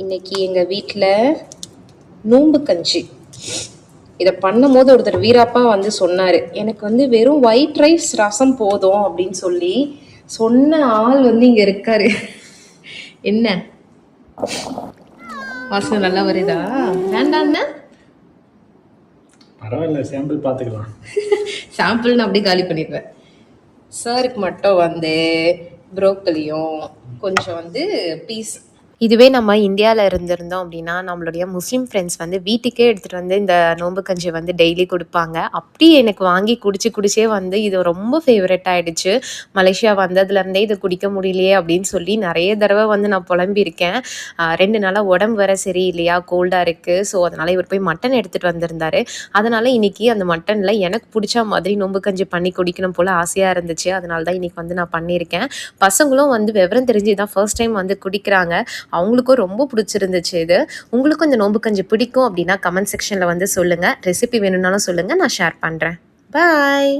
இன்னைக்கு எங்கள் வீட்டில் நோம்பு கஞ்சி. இதை பண்ணும் போது ஒருத்தர் வீராப்பா வந்து சொன்னார், எனக்கு வந்து வெறும் ஒயிட் ரைஸ் ரசம் போதும் அப்படின்னு சொல்லி சொன்ன ஆள் வந்து இங்கே இருக்காரு. என்ன வாசனை நல்லா வருதா? வேண்டாம்னா பரவாயில்ல, சாம்பிள் பார்த்துக்கலாம். சாம்பிள்னு அப்படியே காலி பண்ணிடுவேன். சாருக்கு மட்டும் வந்து ப்ரோக்கலியும் கொஞ்சம் வந்து பீஸ். இதுவே நம்ம இந்தியாவில் இருந்திருந்தோம் அப்படின்னா நம்மளுடைய முஸ்லீம் ஃப்ரெண்ட்ஸ் வந்து வீட்டுக்கே எடுத்துகிட்டு வந்து இந்த நோம்பு கஞ்சி வந்து டெய்லி கொடுப்பாங்க. அப்படி எனக்கு வாங்கி குடிச்சே வந்து இது ரொம்ப ஃபேவரட் ஆகிடுச்சு. மலேசியா வந்ததுலேருந்தே இதை குடிக்க முடியலையே அப்படின்னு சொல்லி நிறைய தடவை வந்து நான் புலம்பியிருக்கேன். 2 நாளாக உடம்பு வர சரி இல்லையா, கோல்டாக இருக்குது. ஸோ அதனால் இவர் போய் மட்டன் எடுத்துகிட்டு வந்திருந்தார். அதனால் இன்றைக்கி அந்த மட்டனில் எனக்கு பிடிச்ச மாதிரி நோம்பு கஞ்சி பண்ணி குடிக்கணும் போல் ஆசையாக இருந்துச்சு. அதனால தான் இன்றைக்கி வந்து நான் பண்ணியிருக்கேன். பசங்களும் வந்து விவரம் தெரிஞ்சு தான் ஃபர்ஸ்ட் டைம் வந்து குடிக்கிறாங்க. அவங்களுக்கும் ரொம்ப பிடிச்சிருந்துச்சு இது. உங்களுக்கும் இந்த நோம்பு கஞ்சி பிடிக்கும் அப்படின்னா கமெண்ட் செக்ஷனில் வந்து சொல்லுங்கள். ரெசிபி வேணும்னாலும் சொல்லுங்கள், நான் ஷேர் பண்ணுறேன். பாய்.